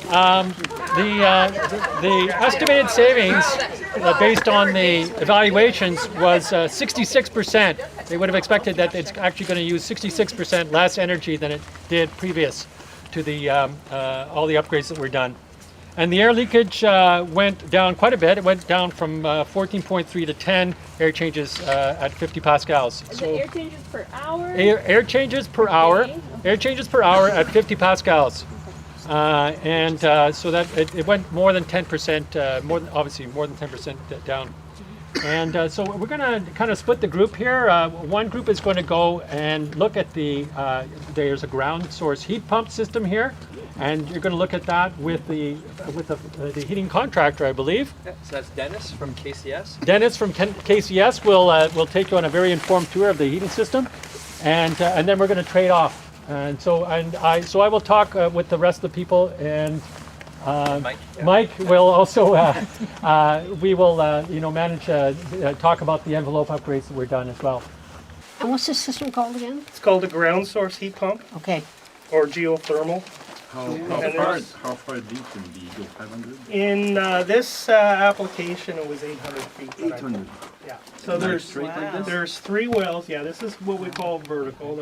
The estimated savings based on the evaluations was 66%. They would have expected that it's actually going to use 66% less energy than it did previous to the all the upgrades that were done. And the air leakage went down quite a bit. It went down from 14.3 to 10 air changes at 50 pascals. Is it air changes per hour? Air changes per hour. Okay. Air changes per hour at 50 pascals. So that it went more than 10%, obviously more than 10% down. And so we're going to kind of split the group here. One group is going to go and look at there's a ground source heat pump system here, and you're going to look at that with the heating contractor, I believe. Yeah, so that's Denis from KCS. Denis from KCS will take you on a very informed tour of the heating system, and then we're going to trade off. And so I will talk with the rest of the people, and Mike will also we will manage talk about the envelope upgrades that were done as well. And what's this system called again? It's called a ground source heat pump Okay. or geothermal. How far deep can it be? Go 500? In this application, it was 800 feet. 800. Yeah. So there's like there's 3 wells. Yeah, this is what we call vertical.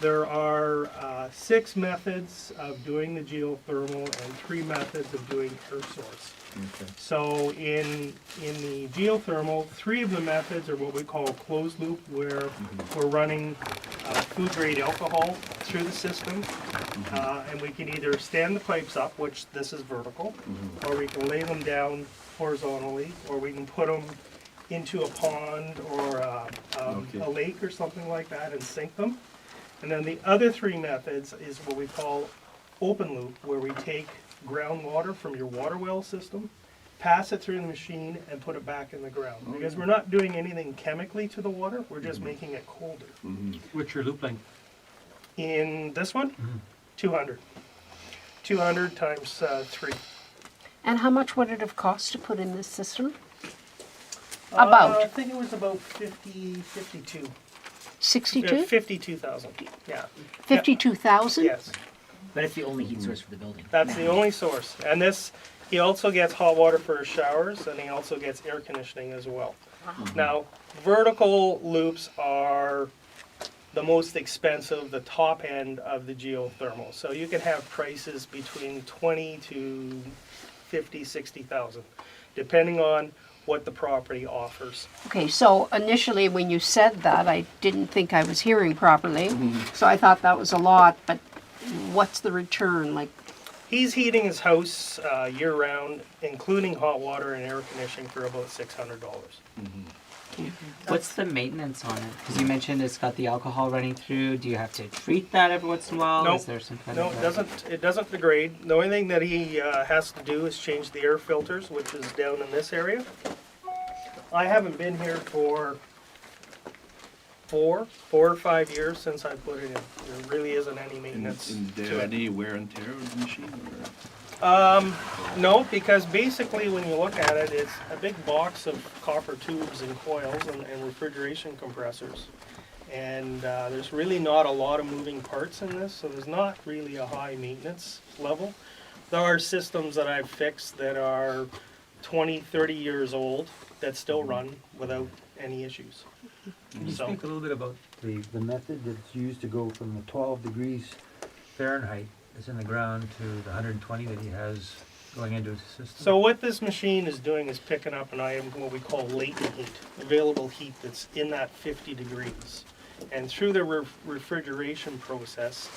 There are 6 methods of doing the geothermal and 3 methods of doing air source. Okay. So in the geothermal, 3 of the methods are what we call closed loop, where we're running food grade alcohol through the system, and we can either stand the pipes up, which this is vertical, or we can lay them down horizontally, or we can put them into a pond or a lake or something like that and sink them. And then the other 3 methods is what we call open loop, where we take groundwater from your water well system, pass it through the machine, and put it back in the ground. Because we're not doing anything chemically to the water, we're just making it colder. What's your loop length? In this one, 200. 200 times 3. And how much would it have cost to put in this system? I About think it was about 52. 62? 52,000, yeah. 52,000? Yes. But it's the only heat source for the building. That's the only source. And this, he also gets hot water for his showers, and he also gets air conditioning as well. Now, vertical loops are the most expensive, the top end of the geothermal. So you can have prices between 20 to 50, 60,000, depending on what the property offers. Okay, so initially when you said that, I didn't think I was hearing properly. So I thought that was a lot, but what's the return? Like, He's heating his house year-round, including hot water and air conditioning, for about $600. What's the maintenance on it? Because you mentioned it's got the alcohol running through. Do you have to treat that every once in a while? Nope. Is there some kind No, of it doesn't degrade. The only thing that he has to do is change the air filters, which is down in this area. I haven't been here for 4 or 5 years since I put it in. There really isn't any maintenance Is to there it. any wear and tear of the machine? No, because basically when you look at it, it's a big box of copper tubes and coils and refrigeration compressors. And there's really not a lot of moving parts in this, so there's not really a high maintenance level. There are systems that I've fixed that are 20, 30 years old that still run without any issues. Can you So- speak a little bit about the method that's used to go from the 12 degrees Fahrenheit that's in the ground to the 120 that he has going into his system? So what this machine is doing is picking up an item, what we call latent heat, available heat that's in that 50 degrees. And through the refrigeration process,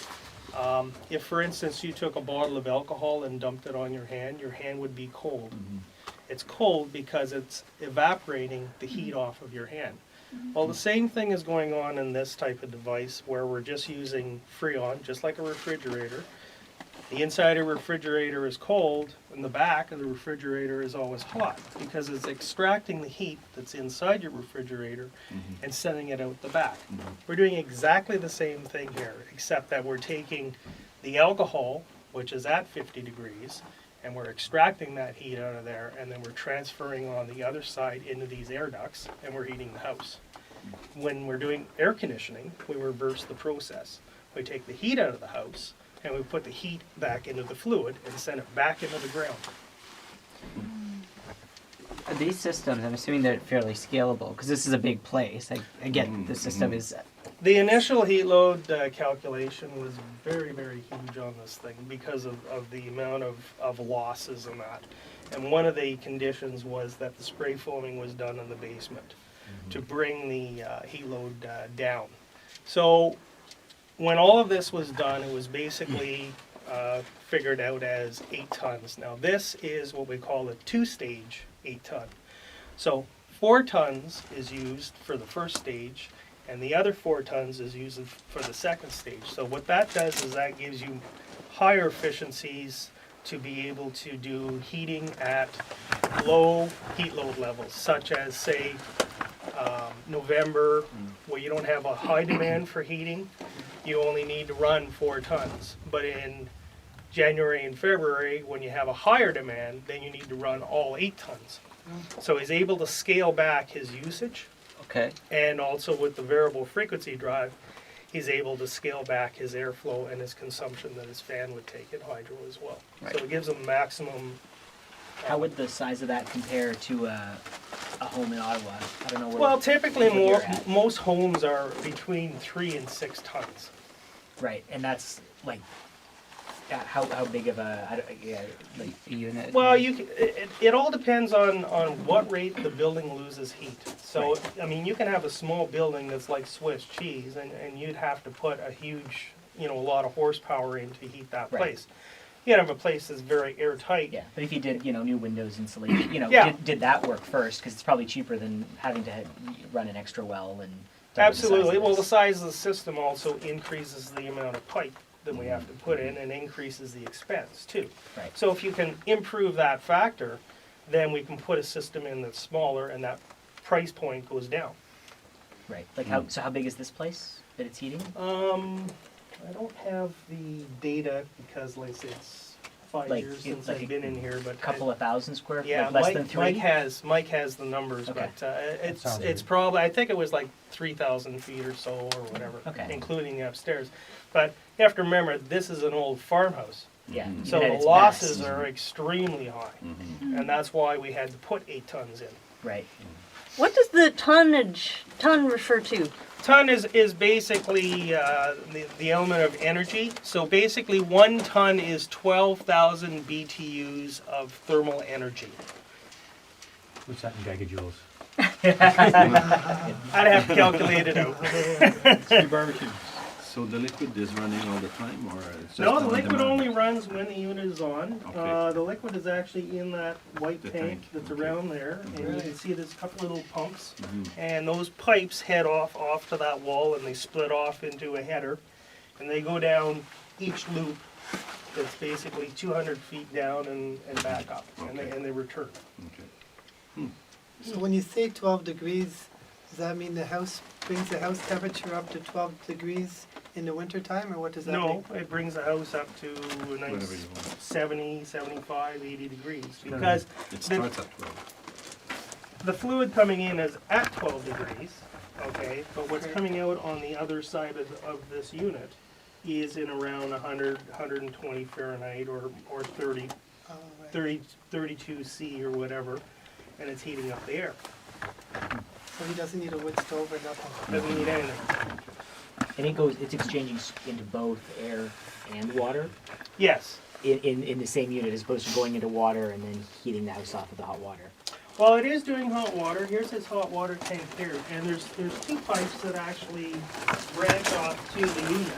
if for instance you took a bottle of alcohol and dumped it on your hand would be cold. It's cold because it's evaporating the heat off of your hand. Well, the same thing is going on in this type of device where we're just using Freon, just like a refrigerator. The inside of a refrigerator is cold, and the back of the refrigerator is always hot because it's extracting the heat that's inside your refrigerator and sending it out the back. We're doing exactly the same thing here, except that we're taking the alcohol, which is at 50 degrees, and we're extracting that heat out of there, and then we're transferring on the other side into these air ducts, and we're heating the house. When we're doing air conditioning, we reverse the process. We take the heat out of the house, and we put the heat back into the fluid and send it back into the ground. These systems, I'm assuming they're fairly scalable because this is a big place. I get the system is. The initial heat load calculation was very, very huge on this thing because of the amount of losses and that. And one of the conditions was that the spray foaming was done in the basement to bring the heat load down. So when all of this was done, it was basically figured out as 8 tons. Now this is what we call a 2-stage 8-ton. So 4 tons is used for the first stage, and the other 4 tons is used for the second stage. So what that does is that gives you higher efficiencies to be able to do heating at low heat load levels, such as say November, where you don't have a high demand for heating, you only need to run 4 tons. But in January and February, when you have a higher demand, then you need to run all 8 tons. So he's able to scale back his usage, Okay. and also with the variable frequency drive, he's able to scale back his airflow and his consumption that his fan would take at hydro as well. Right. So it gives him maximum. How would the size of that compare to a home in Ottawa? I don't know where. Well, typically where you're at. most homes are between 3 and 6 tons. Right, and that's like. How big of a like a unit? Well, it all depends on what rate the building loses heat. So, I mean, you can have a small building that's like Swiss cheese, and you'd have to put a huge, a lot of horsepower in to heat that Right. place. You have a place that's very airtight. Yeah, but if you did, new windows insulation, Yeah. did that work first? Because it's probably cheaper than having to run an extra well and. double the size Absolutely. of Well, the this. size of the system also increases the amount of pipe that we have to put in, and increases the expense too. Right. So if you can improve that factor, then we can put a system in that's smaller, and that price point goes down. Right. Like how big is this place that it's heating? I don't have the data because, like I said, it's 5 Like, years it's since like I've been in here, but A couple of thousand square, yeah, like less Mike, than 3. Mike has the numbers, Okay. but sounds it's good. probably, I think it was like 3,000 feet or so or whatever, Okay. including the upstairs. But you have to remember, this is an old farmhouse, Yeah. so even at the its losses best. are extremely high, and that's why we had to put 8 tons in. Right. What does the ton refer to? Ton is basically the element of energy. So basically 1 ton is 12,000 BTUs of thermal energy. What's that in gigajoules? I'd have to calculate it out. Three barbecues. So the liquid is running all the time, or it's just No, the on liquid demand? only runs when the unit is on. Okay. The liquid is actually in that white The tank tank, that's okay. around there. And you can see there's a couple little pumps. Mhm. And those pipes head off to that wall, and they split off into a header. And they go down each loop that's basically 200 feet down and back up. And Okay. they return. Okay. So when you say 12 degrees, does that mean the house brings the house temperature up to 12 degrees in the winter time, or what does that mean? No, it brings the house up to a Whatever nice you want. 70, 75, 80 degrees. Because It starts at 12. the fluid coming in is at 12 degrees, okay? But what's coming out on the other side of this unit is in around 100, 120 Fahrenheit or 30, Oh, right. 32 C or whatever, and it's heating up the air. So he doesn't need a wood stove or nothing. Doesn't need anything. And it's exchanging into both air and water Yes. in the same unit as opposed to going into water and then heating the house off with the hot water. Well, it is doing hot water. Here's his hot water tank here, and there's 2 pipes that actually branch off to the unit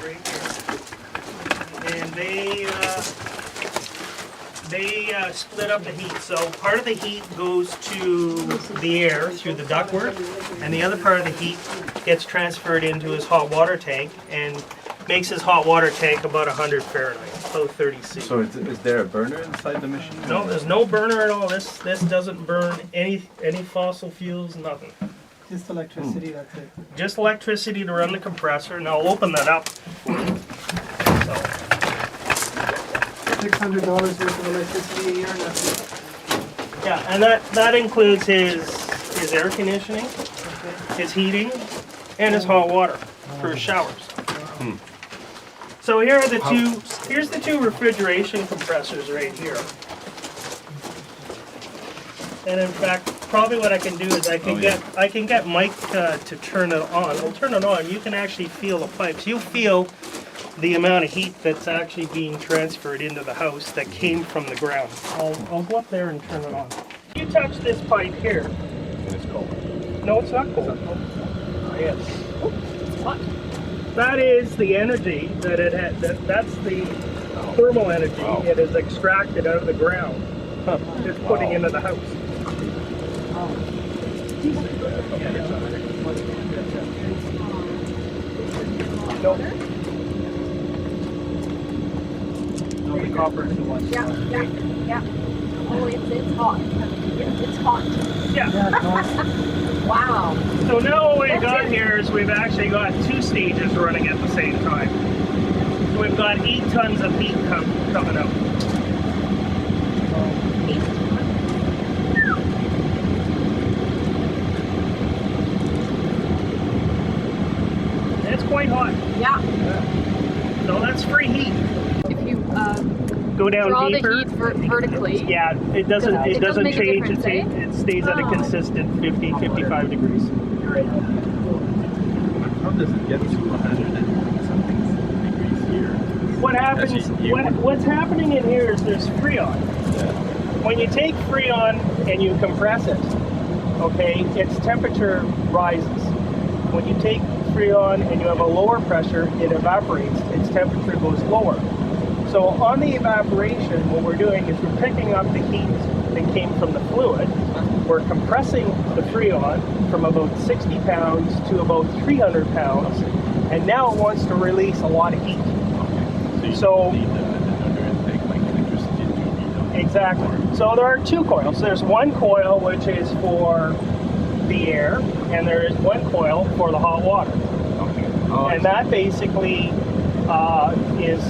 right here, and they split up the heat. So part of the heat goes to the air through the ductwork, and the other part of the heat gets transferred into his hot water tank and makes his hot water tank about 100 Fahrenheit, about 30 C. So is there a burner inside the machine? No, there's no burner at all. This doesn't burn any fossil fuels, nothing. Just electricity, that's it. Just electricity to run the compressor, and I'll open that up. So, $600 worth of electricity a year, and that's it. yeah, and that includes his air conditioning, his heating, and his hot water for his showers. So here are the two. Here's the two refrigeration compressors right here. And in fact, probably what I can do is I can get Mike to turn it on. I'll turn it on. You can actually feel the pipes. You'll feel the amount of heat that's actually being transferred into the house that came from the ground. I'll go up there and turn it on. You touch this pipe here. It's cold. No, it's not cold. Oh, yes. Oh, it's hot. That is the energy that it had. That's the thermal energy it is extracted out of the ground. It's putting into the house. No, the copper is the one. Yeah. Oh, it's hot. It's hot. Yeah. Wow. So now what we've got here is we've actually got two stages running at the same time. So we've got 8 tons of heat coming out. It's quite hot. Yeah. So that's free heat. If you Go down draw deeper. the heat vertically, Yeah, it doesn't make a change. difference, eh? It stays at a consistent 50-55 degrees. How does it get to 100 and something degrees here? What happens? Actually, What's happening in here is there's Freon. When you take Freon and you compress it, okay, its temperature rises. When you take Freon and you have a lower pressure, it evaporates. Its temperature goes lower. So on the evaporation, what we're doing is we're picking up the heat that came from the fluid. We're compressing the Freon from about 60 pounds to about 300 pounds, and now it wants to release a lot of heat. So need another intake like electricity to be done. exactly. So there are 2 coils. There's one coil which is for the air, and there is one coil for the hot water. Okay. Oh, And that basically is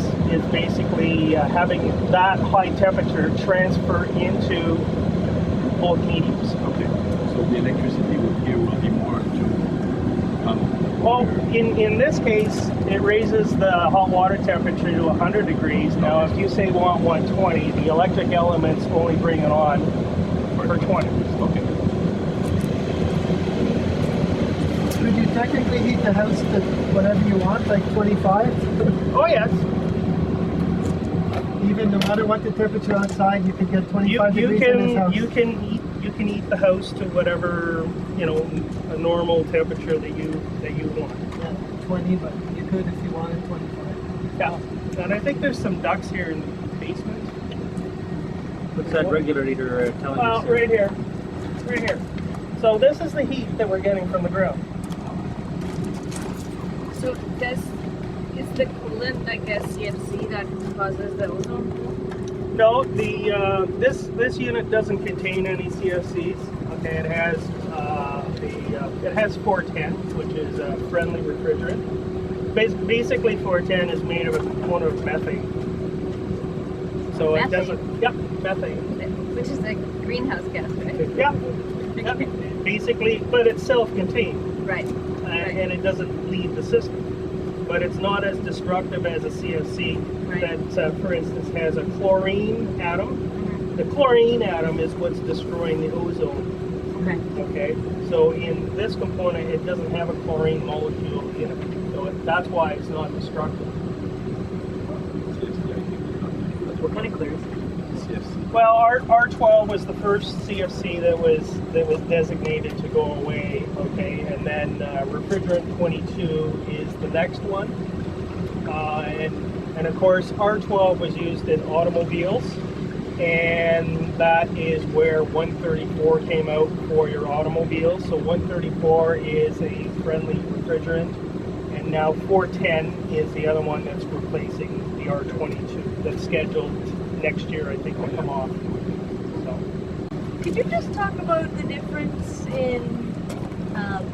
basically having that high temperature transfer into both mediums. okay. So the electricity here will be more to come. Well, in this case, it raises the hot water temperature to 100 degrees. Now, if you say want 120, the electric elements only bring it on for 20. Okay. Could you technically heat the house to whatever you want, like 25? Oh yes, Even no matter what the temperature outside, you could get 25 degrees in this house. you can heat the house to whatever, you know, a normal temperature that you want. Yeah, 20, but you could if you wanted 25. Yeah, and I think there's some ducts here in the basement. What's that regulator telling Well, you? right here. So this is the heat that we're getting from the ground. so is the coolant like a CFC that causes the ozone hole? No, the this unit doesn't contain any CFCs. Okay, it has it has 410, which is a friendly refrigerant. Basically, 410 is made of a component of methane. So it Methane? doesn't. Yep, methane. Which is a greenhouse gas, right? Yeah. Basically, but it's self-contained. Right. And it doesn't leave the system. But it's not as destructive as a CFC Right. that, for instance, has a chlorine atom. The chlorine atom is what's destroying the ozone. Okay. Okay, so in this component, it doesn't have a chlorine molecule in it. So that's why it's not destructive. CFC, I think. What kind of clears? CFC. Well, R12 was the first CFC that was designated to go away. Okay, and then refrigerant 22 is the next one, and of course R12 was used in automobiles, and that is where 134 came out for your automobiles. So 134 is a friendly refrigerant, and now 410 is the other one that's replacing the R22 that's scheduled next year, I think, will come off. So. Could you just talk about the difference in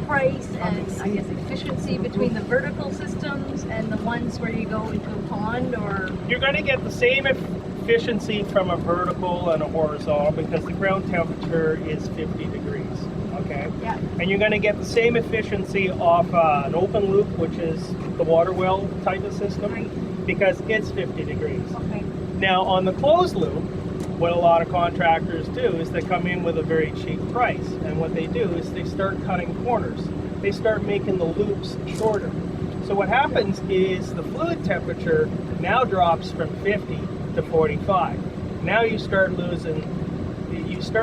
price and I guess efficiency between the vertical systems and the ones where you go into a pond or? You're going to get the same efficiency from a vertical and a horizontal because the ground temperature is 50 degrees. Okay? Yeah. And you're going to get the same efficiency off an open loop, which is the water well type of system. Right. because it's 50 degrees. Okay. Now on the closed loop, what a lot of contractors do is they come in with a very cheap price, and what they do is they start cutting corners. They start making the loops shorter. So what happens is the fluid temperature now drops from 50 to 45. Now you start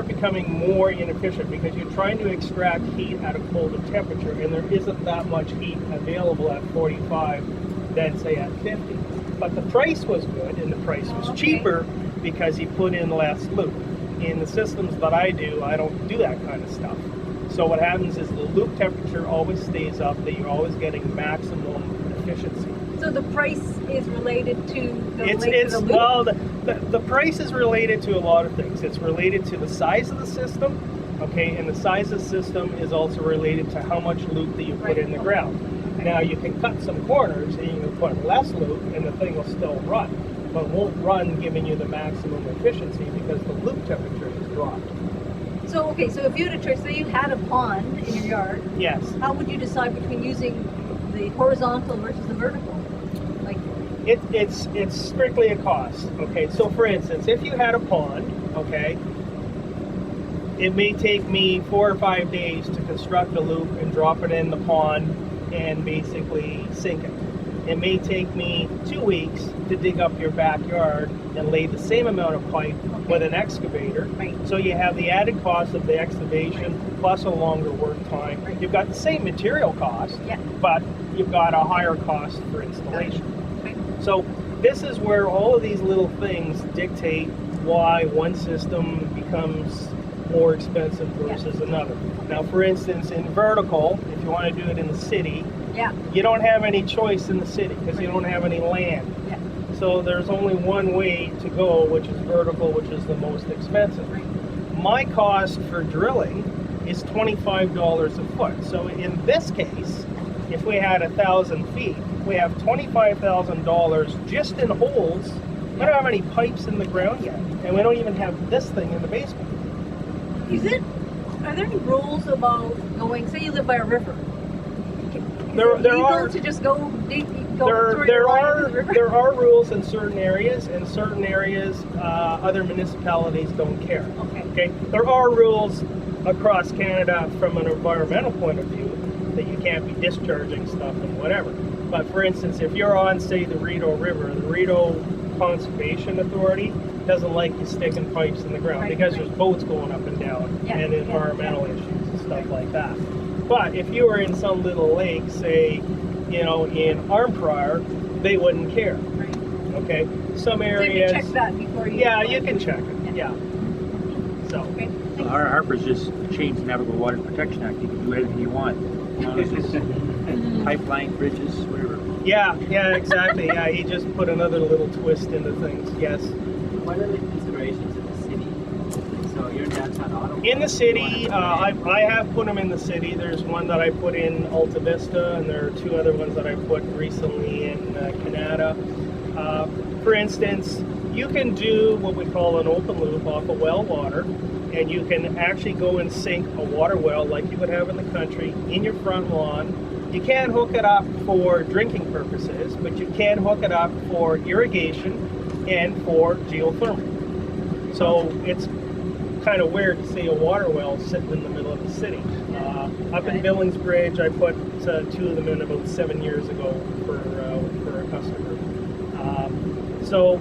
becoming more inefficient because you're trying to extract heat at a colder temperature, and there isn't that much heat available at 45 than say at 50. But the price was good, and the price was cheaper because he put in less loop. In the systems that I do, I don't do that kind of stuff. So what happens is the loop temperature always stays up, that you're always getting maximum efficiency. So the price is related to the length of the loop? Well, the price is related to a lot of things. It's related to the size of the system, okay, and the size of the system is also related to how much loop that you put in the ground. Now you can cut some corners and you can put less loop and the thing will still run, but it won't run giving you the maximum efficiency because the loop temperature has dropped. So, okay, so if you had a choice, say you had a pond in your yard, Yes. how would you decide between using the horizontal versus the vertical? Like, It's strictly a cost. Okay, so for instance, if you had a pond, okay, it may take me 4 or 5 days to construct a loop and drop it in the pond and basically sink it. It may take me 2 weeks to dig up your backyard and lay the same amount of pipe with an excavator. Right. So you have the added cost of the excavation plus a longer work time. Right. You've got the same material cost, Yeah. but you've got a higher cost for installation. Okay. So this is where all of these little things dictate why one system becomes more expensive versus another. Now, for instance, in vertical, if you want to do it in the city, Yeah. you don't have any choice in the city because you don't have any land. Yeah. So there's only one way to go, which is vertical, which is the most expensive. My cost for drilling is $25 a foot. So in this case, if we had 1,000 feet, we have $25,000 just in holes. We don't have any pipes in the ground yet, and we don't even have this thing in the basement. Are there any rules about going, say you live by a river? There illegal are- to just go dig, go There, through there your line are of the river? there are rules in certain areas, and certain areas other municipalities don't care. Okay. Okay, there are rules across Canada from an environmental point of view that you can't be discharging stuff and whatever. But for instance, if you're on, say, the Rideau River, the Rideau Conservation Authority doesn't like you sticking pipes in the ground Right, because right. there's boats going up and down Yeah, and yeah, environmental yeah. issues and stuff like that. But if you were in some little lake, say, you know, in Armprior, they wouldn't care. Right. Okay, some So you areas. can check that before you. Yeah, you can check it. Yeah. So. Okay. Harper's just changed the Navigable Water Protection Act. You can do anything you want. Pipeline, bridges, whatever. Yeah, exactly. Yeah, he just put another little twist into things. Yes. What are the considerations in the city? So you're in downtown Ottawa. In the city, I have put them in the city. There's one that I put in Alta Vista, and there are 2 other ones that I put recently in Canada. For instance, you can do what we call an open loop off of well water, and you can actually go and sink a water well like you would have in the country in your front lawn. You can't hook it up for drinking purposes, but you can hook it up for irrigation and for geothermal. So it's kind of weird to see a water well sitting in the middle of the city. Up in Billings Bridge, I put 2 of them in about 7 years ago for a customer. So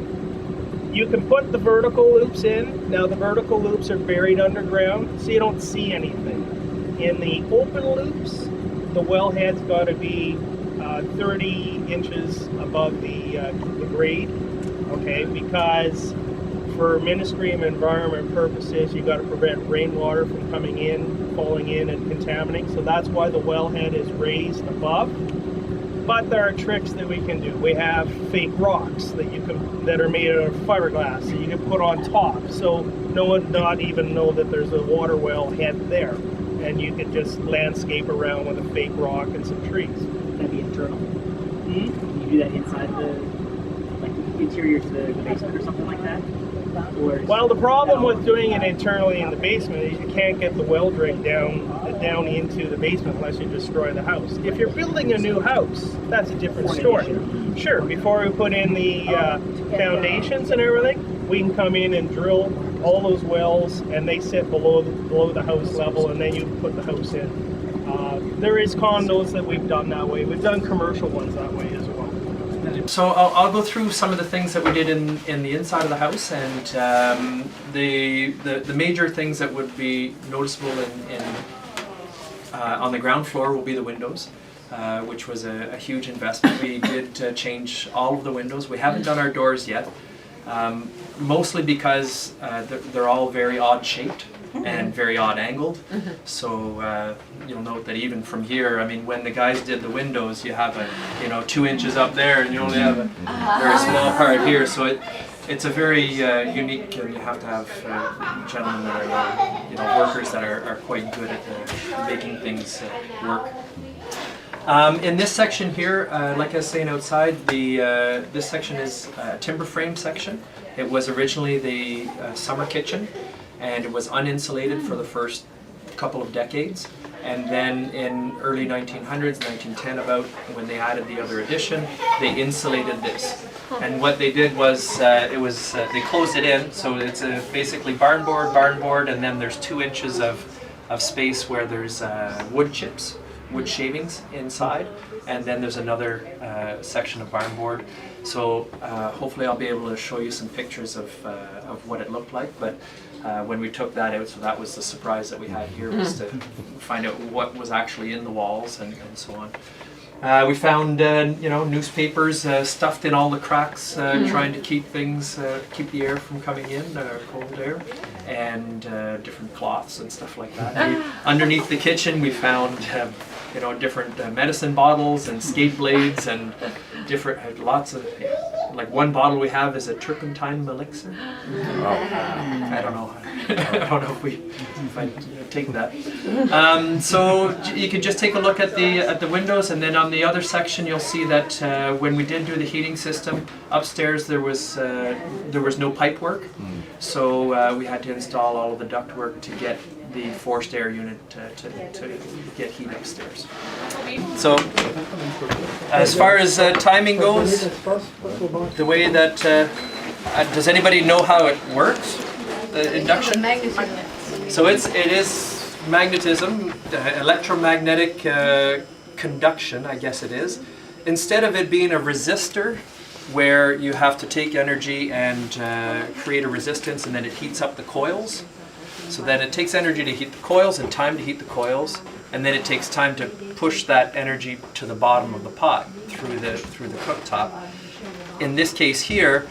you can put the vertical loops in. Now the vertical loops are buried underground, so you don't see anything. In the open loops, the wellhead's got to be 30 inches above the grade, okay, because for Ministry of Environment purposes, you got to prevent rainwater from coming in, falling in, and contaminating. So that's why the wellhead is raised above. But there are tricks that we can do. We have fake rocks that are made out of fiberglass that you can put on top, so no one would not even know that there's a water well head there, and you can just landscape around with a fake rock and some trees. That'd be internal. Hmm? Can you do that inside the, like, interior to the basement or something like that? Well, the problem with doing it internally in the basement is you can't get the well drain down into the basement unless you destroy the house. If you're building a new house, that's a different story. Sure, before we put in the foundations and everything, we can come in and drill all those wells, and they sit below the house level, and then you put the house in. There is condos that we've done that way. We've done commercial ones that way as well. So I'll go through some of the things that we did in the inside of the house, and the major things that would be noticeable on the ground floor will be the windows, which was a huge investment. We did change all of the windows. We haven't done our doors yet, mostly because they're all very odd shaped and very odd angled. So you'll note that even from here, I mean, when the guys did the windows, you have 2 inches up there, and you only have a very small part here. So it's a very unique, and you have to have gentlemen that are workers that are quite good at making things work. In this section here, like I was saying outside, this section is a timber frame section. It was originally the summer kitchen, and it was uninsulated for the first couple of decades. And then in early 1900s, 1910 about, when they added the other addition, they insulated this. And what they did was, they closed it in, so it's basically barn board, and then there's 2 inches of space where there's wood chips, wood shavings inside, and then there's another section of barn board. So hopefully I'll be able to show you some pictures of what it looked like. But when we took that out, so that was the surprise that we had here, was to find out what was actually in the walls and so on. We found newspapers stuffed in all the cracks, trying to keep keep the air from coming in, cold air, and different cloths and stuff like that. Underneath the kitchen, we found different medicine bottles and skate blades and lots of, like one bottle we have is a turpentine elixir. I don't know. I don't know if I take that. So you can just take a look at the windows, and then on the other section you'll see that when we did do the heating system upstairs, there was no pipe work, so we had to install all of the duct work to get the forced air unit to get heat upstairs. So as far as timing goes, the way that does anybody know how it works? The induction. So it is magnetism, electromagnetic conduction, I guess it is. Instead of it being a resistor, where you have to take energy and create a resistance, and then it heats up the coils. So then it takes energy to heat the coils and time to heat the coils, and then it takes time to push that energy to the bottom of the pot through the cooktop. In this case here,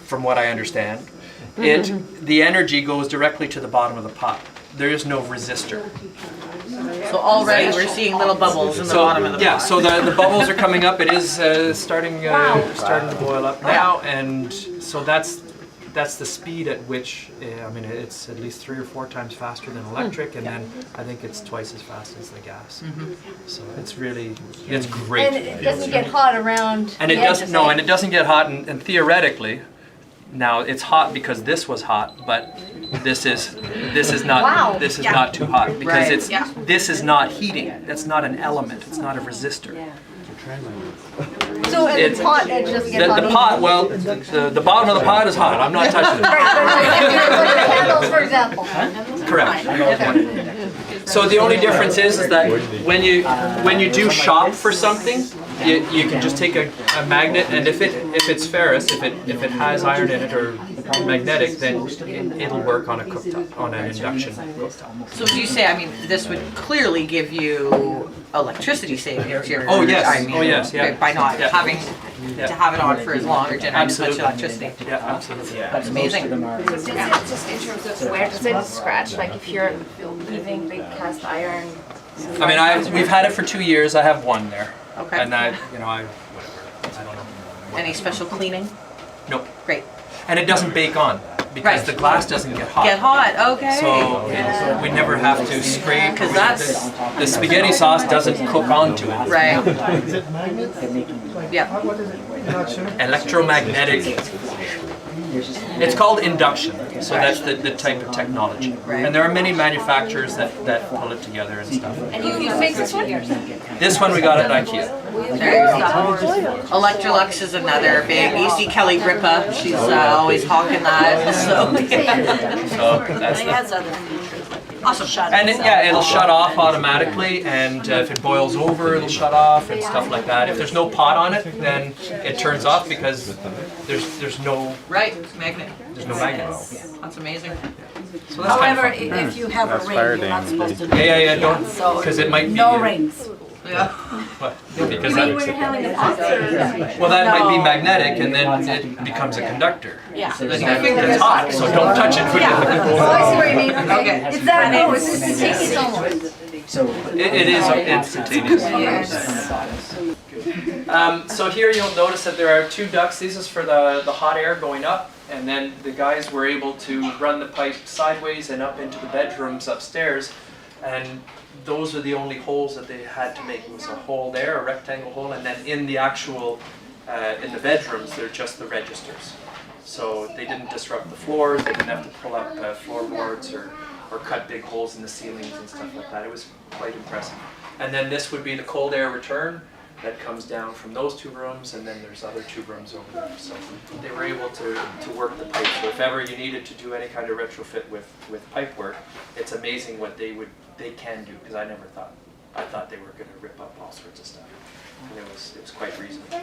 from what I understand, the energy goes directly to the bottom of the pot. There is no resistor. So already we're seeing little bubbles in the bottom of the pot. Yeah, so the bubbles are coming up. It is starting to boil up now, and so that's the speed at which, it's at least 3 or 4 times faster than electric, and then I think it's twice as fast as the gas. So it's great. And it doesn't get hot around. And it doesn't get hot, and theoretically, now it's hot because this was hot, but this is not not too hot because this is not heating. That's not an element. It's not a resistor. So in the pot, it doesn't get hot. The pot, well, the bottom of the pot is hot. I'm not touching it. Candles, for example. Correct. So the only difference is that when you do shop for something, you can just take a magnet, and if it's ferrous, if it has iron in it or magnetic, then it'll work on a cooktop, on an induction cooktop. So do you say, this would clearly give you electricity savings here? Oh yes, yeah. By not having to have it on for as long or generate as much electricity. Yeah, absolutely. That's amazing. Just in terms of where does it scratch? Like if you're leaving big cast iron. We've had it for 2 years. I have one there. Okay. And I don't know. Any special cleaning? Nope. Great. And it doesn't bake on because the glass doesn't get hot. Get hot, okay. So we never have to scrape. Because that's the spaghetti sauce doesn't cook onto it. right. Yeah. Electromagnetic It's called induction, so that's the type of technology. And there are many manufacturers that pull it together and stuff. And you make this one? This one we got at IKEA. There you go. Electrolux is another big. You see Kelly Ripa, she's always hawking that. So, So that's it the, has other features. Awesome. and it'll shut off automatically, and if it boils over, it'll shut off and stuff like that. If there's no pot on it, then it turns off because there's no Right, magnet. there's no magnet. That's amazing. So that's kind of However, fun. if you have a ring, you're not supposed to. Yeah, don't, because it might be No rings. Yeah. What? Because You mean when you're having a concert? well, that might be No. magnetic, and then it becomes a conductor. Yeah. So then it's hot, so don't touch it. Oh, I see what you mean, okay. Okay. It's that, oh, it's instantaneous almost. It is instantaneous. So here you'll notice that there are two ducts. This is for the hot air going up, and then the guys were able to run the pipe sideways and up into the bedrooms upstairs, and those are the only holes that they had to make. It was a hole there, a rectangle hole, and then in the actual, in the bedrooms, they're just the registers. So they didn't disrupt the floors, they didn't have to pull up floorboards or cut big holes in the ceilings and stuff like that. It was quite impressive. And then this would be the cold air return that comes down from those two rooms, and then there's other two rooms over there. So they were able to work the pipe. So if ever you needed to do any kind of retrofit with pipe work, it's amazing what they can do, because I thought they were going to rip up all sorts of stuff. And it was quite reasonable.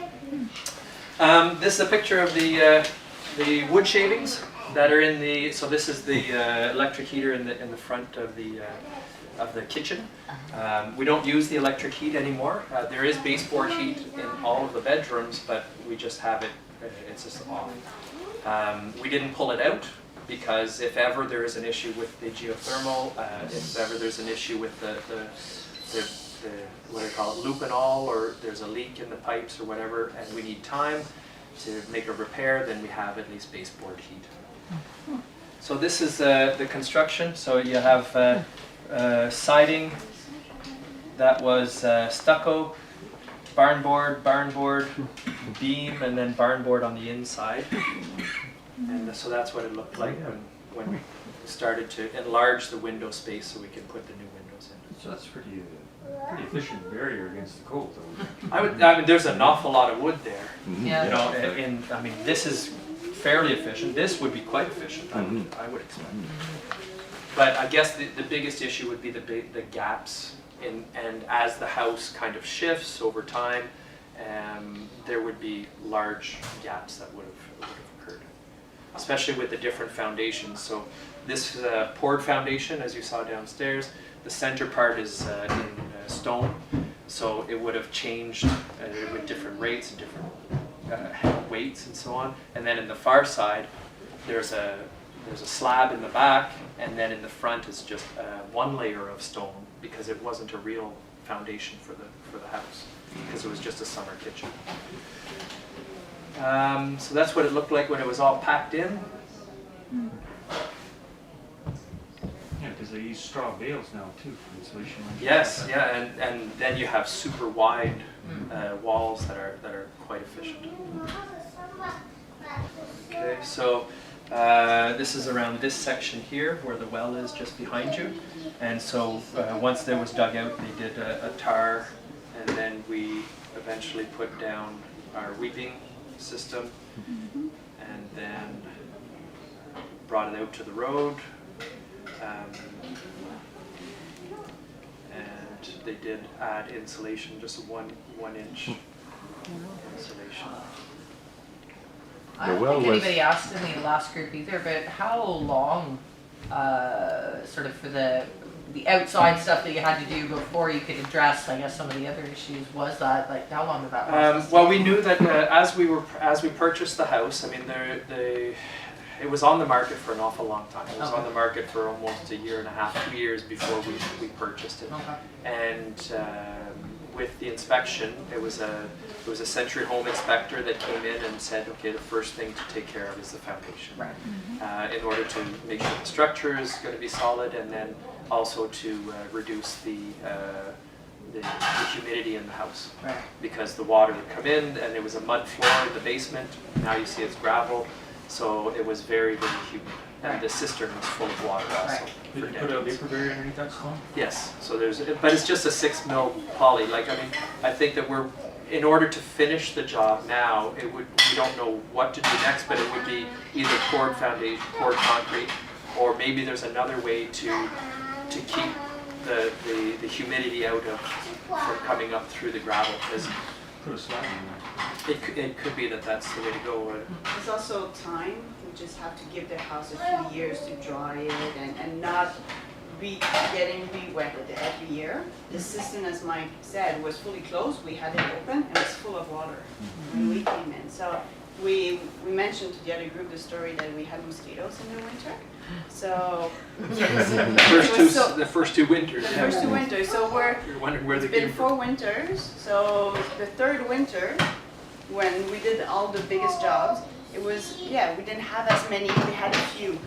This is a picture of the wood shavings that are in the, so this is the electric heater in the front of the kitchen. We don't use the electric heat anymore. There is baseboard heat in all of the bedrooms, but we just have it, it's just off. We didn't pull it out because if ever there is an issue with the geothermal, if ever there's an issue with the what do you call it, luminol, or there's a leak in the pipes or whatever, and we need time to make a repair, then we have at least baseboard heat. So this is the construction. So you have siding that was stucco, barn board, beam, and then barn board on the inside. And so that's what it looked like when we started to enlarge the window space so we could put the new windows in. So that's pretty efficient barrier against the cold, though. I mean, there's an awful lot of wood there. Yeah. You know, I mean, this is fairly efficient. This would be quite efficient, I would expect. But I guess the biggest issue would be the gaps and as the house kind of shifts over time, there would be large gaps that would have occurred, especially with the different foundations. So this is a poured foundation, as you saw downstairs. The center part is in stone, so it would have changed with different rates and different weights and so on. And then in the far side, there's a slab in the back, and then in the front is just one layer of stone, because it wasn't a real foundation for the house, because it was just a summer kitchen. So that's what it looked like when it was all packed in. Yeah, because they use straw bales now too for insulation. Yes, yeah, and then you have super wide walls that are quite efficient. Okay, so this is around this section here where the well is just behind you, and so once there was dug out, they did a tar, and then we eventually put down our weeping system, and then brought it out to the road. And they did add insulation, just a one inch insulation. I don't think anybody asked in the last group either, but how long, sort of for the outside stuff that you had to do before you could address, I guess, some of the other issues, was that, like, how long did that process? Well, we knew that as we purchased the house, I mean, it was on the market for an awful long time. It was on the market for almost a year and a half, 2 years before we purchased it. Okay. And with the inspection, it was a Century Home inspector that came in and said, okay, the first thing to take care of is the foundation. Right. In order to make sure the structure is going to be solid, and then also to reduce the humidity in the house. Right. Because the water would come in, and it was a mud floor in the basement. Now you see it's gravel. So it was very, very humid. And the cistern was full of water also. Did you put a vapor barrier underneath that stone? Yes, so but it's just a 6 mil poly. Like, I mean, I think that in order to finish the job now, we don't know what to do next, but it would be either poured foundation, poured concrete, or maybe there's another way to keep the humidity out from coming up through the gravel. Put a slab in there. It could be that's the way to go. There's also time. We just have to give the house a few years to dry it and not getting re-wetted every year. The cistern, as Mike said, was fully closed. We had it open and it's full of water when we came in. So we mentioned to the other group the story that we had mosquitoes in the winter. So the first two winters. The first 2 winters. So you're wondering where it's been 4 winters. So the 3rd winter, when we did all the biggest jobs, it was, we didn't have as many, we had a few.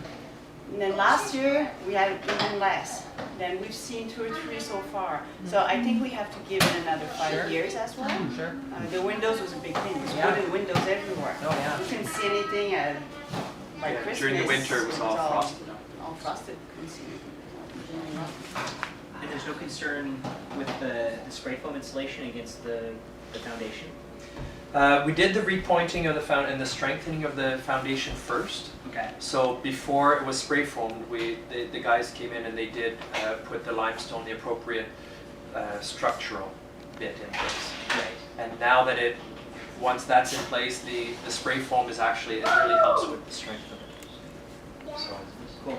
And then last year, we had even less. Then we've seen 2 or 3 so far. So I think we have to give it another 5 years as well. Sure. The windows was a big thing. There's wooden windows everywhere. Oh, yeah. You couldn't see anything by Christmas. During the winter, it was all frosted. All frosted, couldn't see anything. And there's no concern with the spray foam insulation against the foundation? We did the repointing of the and the strengthening of the foundation first. Okay. So before it was spray foamed, the guys came in and they did put the limestone, the appropriate structural bit in place. Right. And now that once that's in place, the spray foam is actually, it really helps with the strength of it. So cool.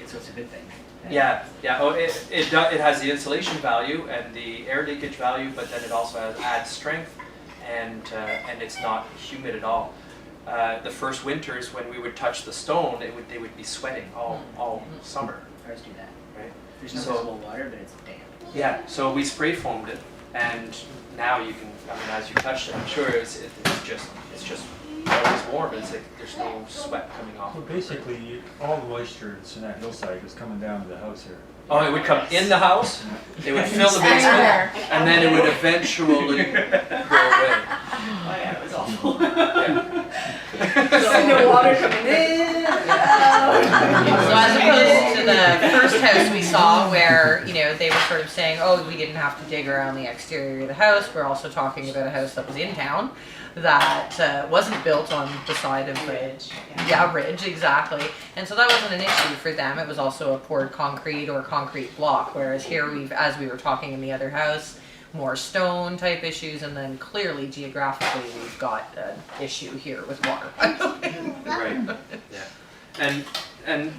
So it's a good thing. yeah. Oh, it has the insulation value and the air leakage value, but then it also adds strength. And it's not humid at all. The first winters when we would touch the stone, they would be sweating all summer. Ours do that. Right. There's no visible water, but it's damp. Yeah. So we spray foamed it, and now you can. I mean, as you touched it, I'm sure it's just always warm. It's like there's no sweat coming off. Well, basically, all the moisture that's in that hillside is coming down to the house here. Oh, it would come in the house, it would fill the basement, and then it would eventually go away. Oh yeah, it was awful. Yeah. The water coming in. So as opposed to the first house we saw where, they were sort of saying, oh, we didn't have to dig around the exterior of the house. We're also talking about a house that was in town that wasn't built on the side of ridge. Ridge, exactly. And so that wasn't an issue for them. It was also a poured concrete or concrete block, whereas here as we were talking in the other house, more stone type issues, and then clearly geographically we've got an issue here with water. Right. Yeah. And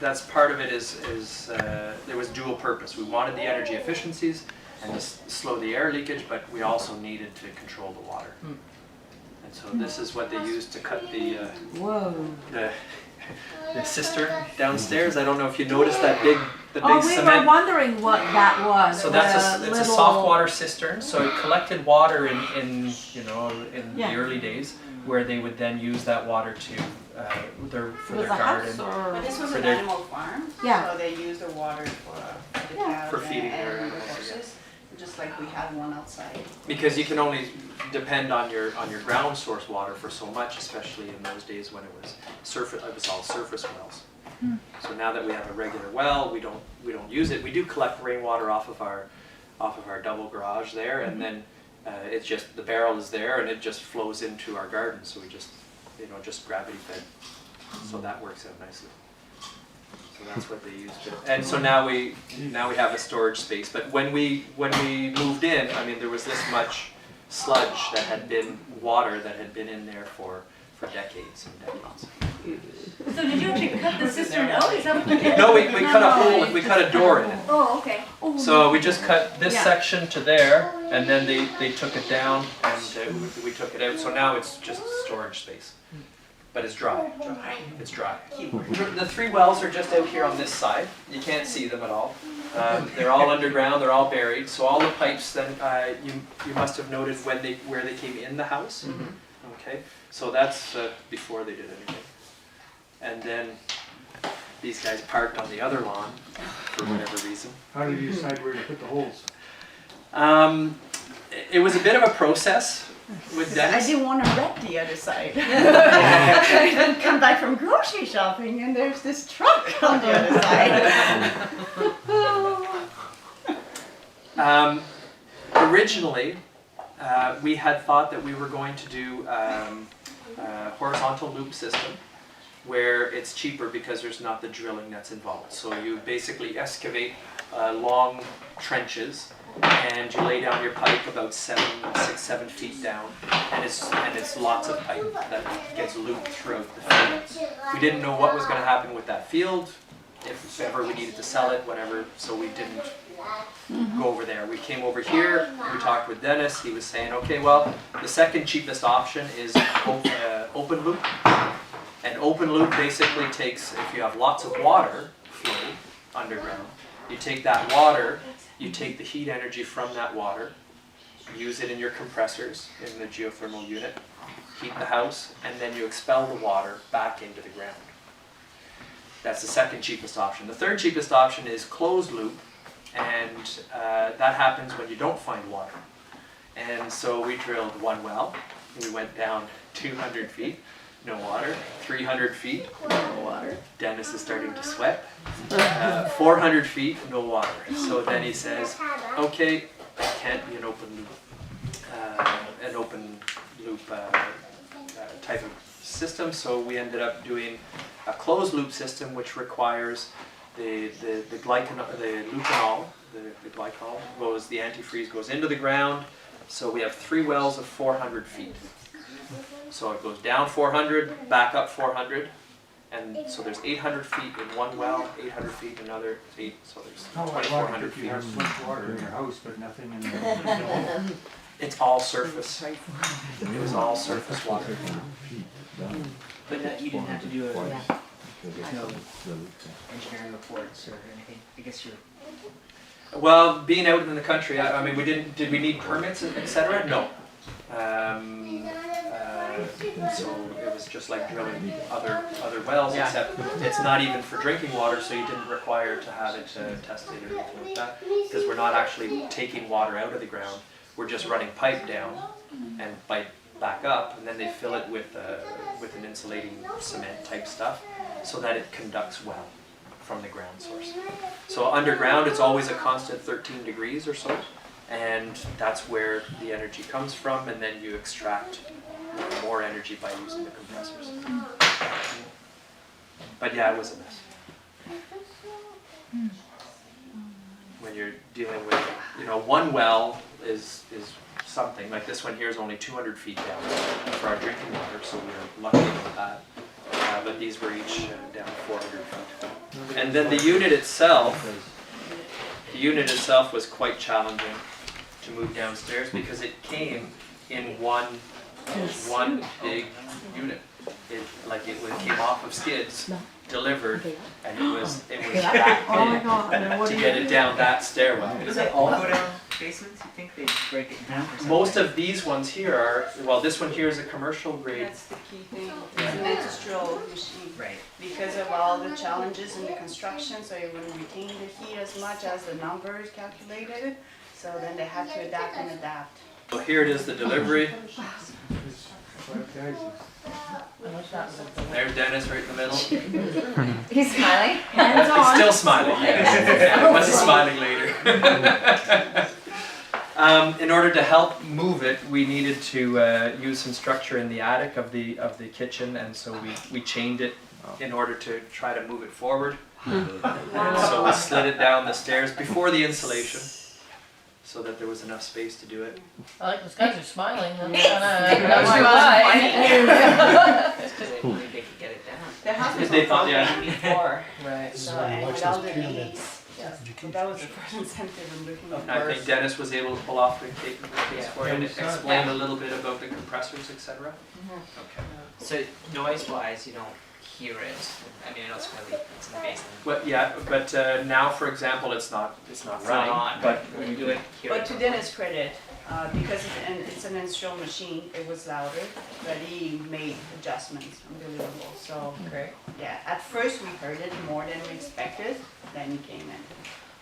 that's part of it is there was dual purpose. We wanted the energy efficiencies and to slow the air leakage, but we also needed to control the water. And so this is what they used to cut the cistern downstairs. I don't know if you noticed the big we cement. were wondering what that was. So it's a soft water cistern. So it collected water in the early days, where they would then use that water for their garden. But this was for an their- animal farm, Yeah. so they used the water for the cows For feeding and their the animals, horses, just like we had one outside. Because you can only depend on your ground source water for so much, especially in those days when it was all surface wells. So now that we have a regular well, we don't use it. We do collect rainwater off of our double garage there, and then it's just the barrel is there and it just flows into our garden. So we just gravity fed. So that works out nicely. So that's what they used to. And so now we have a storage space. But when we moved in, I mean, there was this much sludge that had been water that had been in there for decades and decades. So did you actually cut the cistern out? Is that what you did? No, we cut a hole. We cut a door in it. Oh, okay. So we just cut this Yeah. section to there, and then they took it down and we took it out. So now it's just storage space, but it's dry. It's dry. The 3 wells are just out here on this side. You can't see them at all. They're all underground. They're all buried. So all the pipes then you must have noted where they came in the house. Okay. So that's before they did anything. And then these guys parked on the other lawn for whatever reason. How did you decide where to put the holes? It was a bit of a process. with I Denis. didn't want to wreck the other side. I then come back from grocery shopping and there's this truck on the other side. Originally, we had thought that we were going to do a horizontal loop system where it's cheaper because there's not the drilling that's involved. So you basically excavate long trenches and you lay down your pipe about 6, 7 feet down, and it's lots of pipe that gets looped throughout the field. We didn't know what was going to happen with that field, if ever we needed to sell it, whatever, so we didn't go over there. We came over here, we talked with Denis, he was saying, okay, well, the second cheapest option is open loop. And open loop basically takes, if you have lots of water flow underground, you take that water, you take the heat energy from that water, use it in your compressors in the geothermal unit, heat the house, and then you expel the water back into the ground. That's the second cheapest option. The third cheapest option is closed loop, and that happens when you don't find water. And so we drilled one well, we went down 200 feet, no water, 300 feet, no water. Denis is starting to sweat. 400 feet, no water. So then he says, okay, it can't be an open loop type of system. So we ended up doing a closed loop system, which requires the glycanol, the glycol goes, the antifreeze goes into the ground. So we have 3 wells of 400 feet. So it goes down 400, back up 400, and so there's 800 feet in one well, 800 feet in another, so there's 2,400 feet. You have much water in your house, but nothing in the... It's all surface. It was all surface water. But you didn't have to do no engineering reports or anything. I guess you're. Well, being out in the country, I mean, did we need permits, etc.? No. So it was just like drilling other wells, except it's not even for drinking water, so you didn't require to have it tested or anything like that, because we're not actually taking water out of the ground. We're just running pipe down and pipe back up, and then they fill it with an insulating cement type stuff, so that it conducts well from the ground source. So underground, it's always a constant 13 degrees or so, and that's where the energy comes from, and then you extract more energy by using the compressors. But yeah, it was a mess. When you're dealing with, one well is something, like this one here is only 200 feet down for our drinking water, so we're lucky about that. But these were each down 400 feet. And then the unit itself was quite challenging to move downstairs because it came in one big unit. It came off of skids, delivered, and it was that big to get it down that stairwell. Does it all go down basements? You think they break it down? Most of these ones here are, well, this one here is a commercial grade. That's the key thing. It's an industrial machine. Right. Because of all the challenges in the construction, so it wouldn't retain the heat as much as the numbers calculated. So then they have to adapt and adapt. So here it is, the delivery. There's Denis right in the middle. He's smiling. Hands on. He's still smiling. Yeah. He wasn't smiling later. In order to help move it, we needed to use some structure in the attic of the kitchen, and so we chained it in order to try to move it forward. So we slid it down the stairs before the insulation, so that there was enough space to do it. I like those guys are smiling. That's They could get it down. The house was They thought, built yeah. before. Right. So, and with all the needs. So that was the first incentive in looking at I think Denis was able to pull off the capabilities for it and explain a little bit about the compressors, etc. Okay. So noise-wise, you don't hear it. I mean, I know it's in the basement. Well, yeah, but now, for example, it's not running. on, But when you do it, hear But it. to Denis' credit, because it's an industrial machine, it was louder, but he made adjustments, unbelievable. So, Great. yeah, at first we heard it more than we expected, then he came in.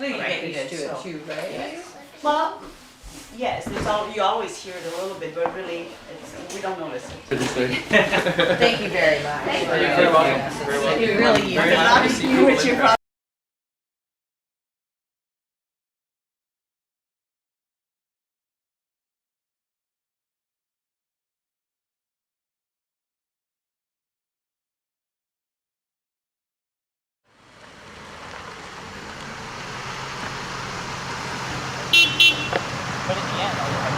I think you get corrected used to it so- too, right? Yes. Well, Yes, you always hear it a little bit, but really, we don't notice it. Thank you very much. Thank for you. your Very welcome. guidance. Very welcome. It really Very is. happy to see you with your But in the end,